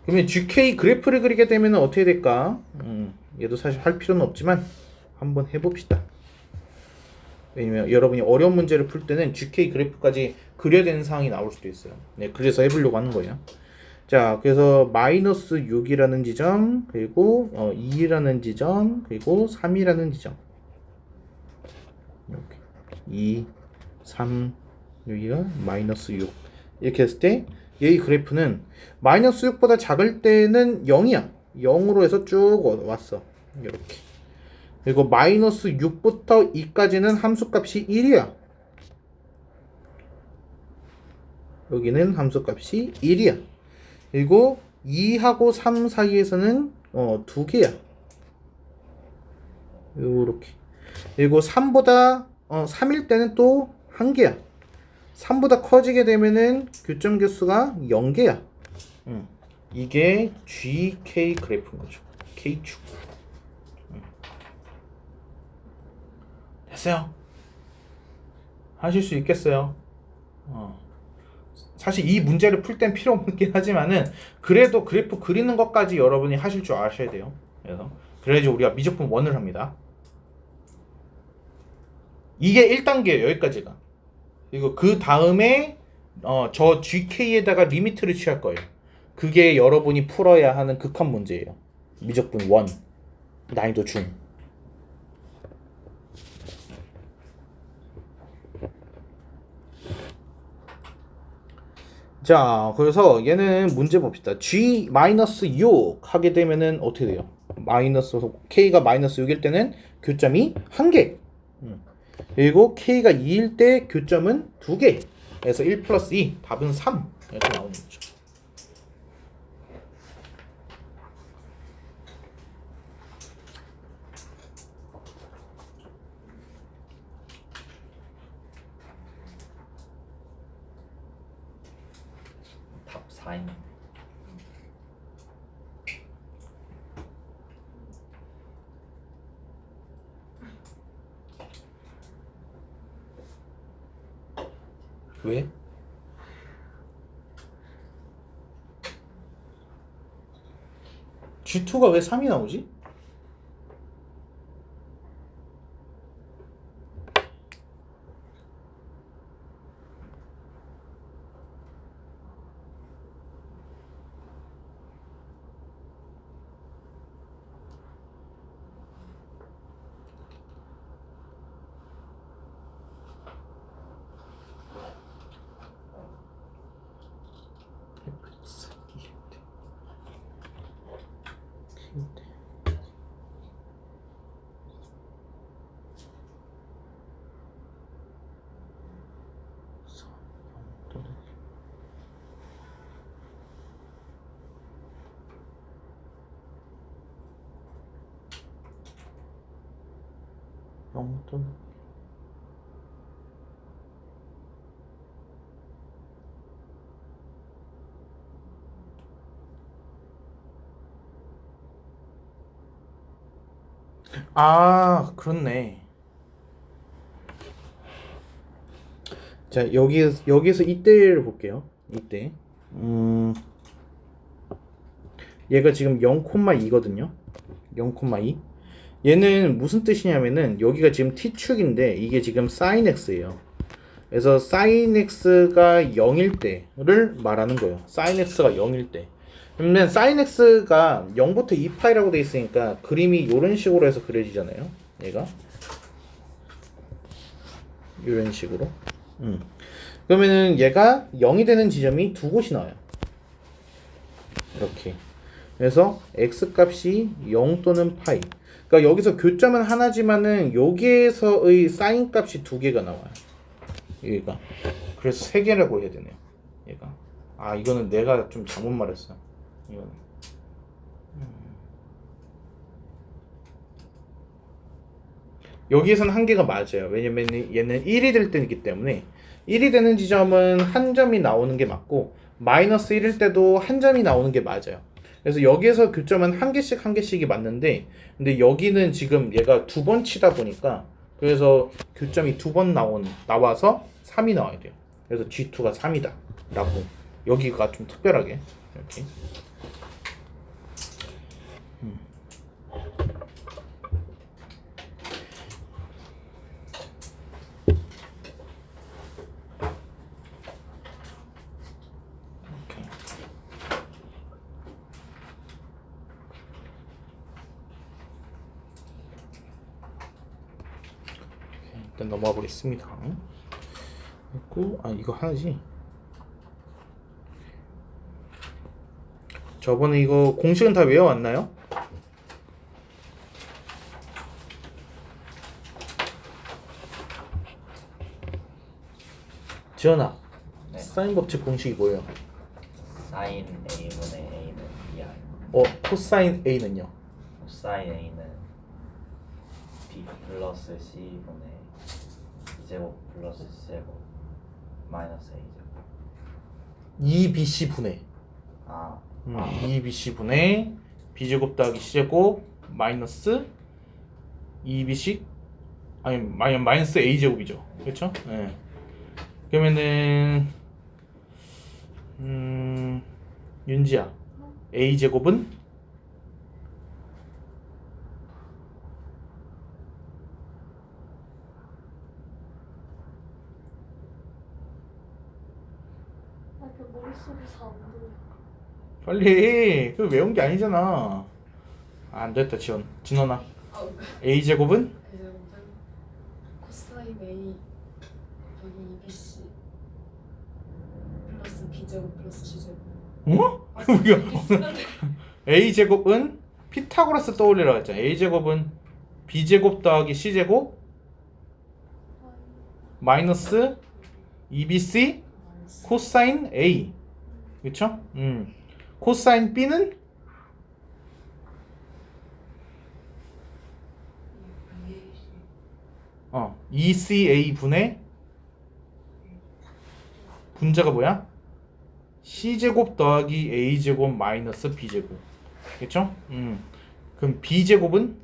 그러면 GK 그래프를 그리게 되면 어떻게 될까? 얘도 사실 할 필요는 없지만 한번 해봅시다. 왜냐면 여러분이 어려운 문제를 풀 때는 GK 그래프까지 그려야 되는 상황이 나올 수도 있어요. 네, 그래서 해보려고 하는 거예요. 자, 그래서 마이너스 6이라는 지점, 그리고 2라는 지점, 그리고 3이라는 지점. 이렇게 2, 3, 여기가 마이너스 6. 이렇게 했을 때 얘의 그래프는 마이너스 6보다 작을 때는 0이야. 0으로 해서 쭉 왔어. 이렇게. 그리고 마이너스 6부터 2까지는 함수값이 1이야. 여기는 함수값이 1이야. 그리고 2하고 3 사이에서는 2개야. 요렇게. 그리고 3보다 3일 때는 또 1개야. 3보다 커지게 되면은 교점 개수가 0개야. 이게 GK 그래프인 거죠. K축. 됐어요? 하실 수 있겠어요? 사실 이 문제를 풀 땐 필요 없긴 하지만은 그래도 그래프 그리는 것까지 여러분이 하실 줄 아셔야 돼요. 그래야지 우리가 미적분 1을 합니다. 이게 1단계예요. 여기까지가. 그리고 그 다음에 저 GK에다가 리미트를 취할 거예요. 그게 여러분이 풀어야 하는 극한 문제예요. 미적분 1 난이도 중. 자, 그래서 얘는 문제 봅시다. G-6 하게 되면은 어떻게 돼요? K가 마이너스 6일 때는 교점이 1개. 그리고 K가 2일 때 교점은 2개. 그래서 1 플러스 2, 답은 3. 이렇게 나오는 거죠. 답 4입니다. 왜? G2가 왜 3이 나오지? 0 또는 아, 그렇네. 자, 여기서 이때를 볼게요. 이때. 얘가 지금 0,2거든요. 0,2. 얘는 무슨 뜻이냐면은 여기가 지금 t축인데 이게 지금 sin x예요. 그래서 sin x가 0일 때를 말하는 거예요. sin x가 0일 때. 그러면 sin x가 0부터 2파이라고 돼 있으니까 그림이 이런 식으로 해서 그려지잖아요. 얘가 이런 식으로. 그러면은 얘가 0이 되는 지점이 두 곳이 나와요. 이렇게. 그래서 x 값이 0 또는 파이. 그러니까 여기서 교점은 하나지만은 여기에서의 사인 값이 두 개가 나와요. 여기가. 그래서 세 개라고 해야 되네요. 얘가. 아, 이거는 내가 좀 잘못 말했어. 이거는. 여기에서는 한 개가 맞아요. 왜냐면 얘는 1이 될 때이기 때문에 1이 되는 지점은 한 점이 나오는 게 맞고 마이너스 1일 때도 한 점이 나오는 게 맞아요. 그래서 여기에서 교점은 한 개씩이 맞는데 근데 여기는 지금 얘가 두 번 치다 보니까 그래서 교점이 두 번 나와서 3이 나와야 돼요. 그래서 G2가 3이다 라고 여기가 좀 특별하게 이렇게 일단 넘어가 보겠습니다. 그리고 이거 하나지. 저번에 이거 공식은 다 외워왔나요? 지연아, 네. 사인 법칙 공식이 뭐예요? sin a분의 a는 br. 코사인 A는요? sin a는 b 플러스 c분의 b제곱 플러스 c제곱 마이너스 a제곱. 2BC 분의 2BC 분의 B제곱 더하기 C제곱 마이너스 2BC 아니 마이너스 A제곱이죠. 그렇죠? 네. 그러면은 윤지야 A제곱은 그 머릿속이 잘 안 돌려. 빨리 그 외운 게 아니잖아. 안 됐다 진원아. A제곱은 A제곱은 코사인 A 여기 2BC 플러스 B제곱 플러스 C제곱. 어? A제곱은 피타고라스 떠올리라고 했잖아. A제곱은 B제곱 더하기 C제곱 마이너스 2BC 코사인 A. 그쵸? 코사인 B는 2CA 분의 분자가 뭐야? C제곱 더하기 A제곱 마이너스 B제곱. 그쵸? 그럼 B제곱은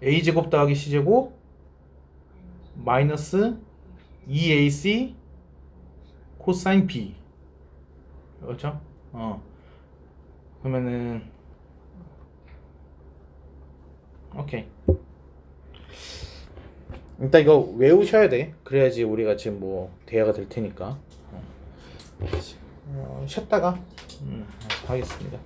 A제곱 더하기 C제곱 마이너스 2AC 코사인 B. 그렇죠? 그러면은 오케이. 일단 이거 외우셔야 돼. 그래야지 우리가 지금 뭐 대화가 될 테니까. 쉬었다가 하겠습니다.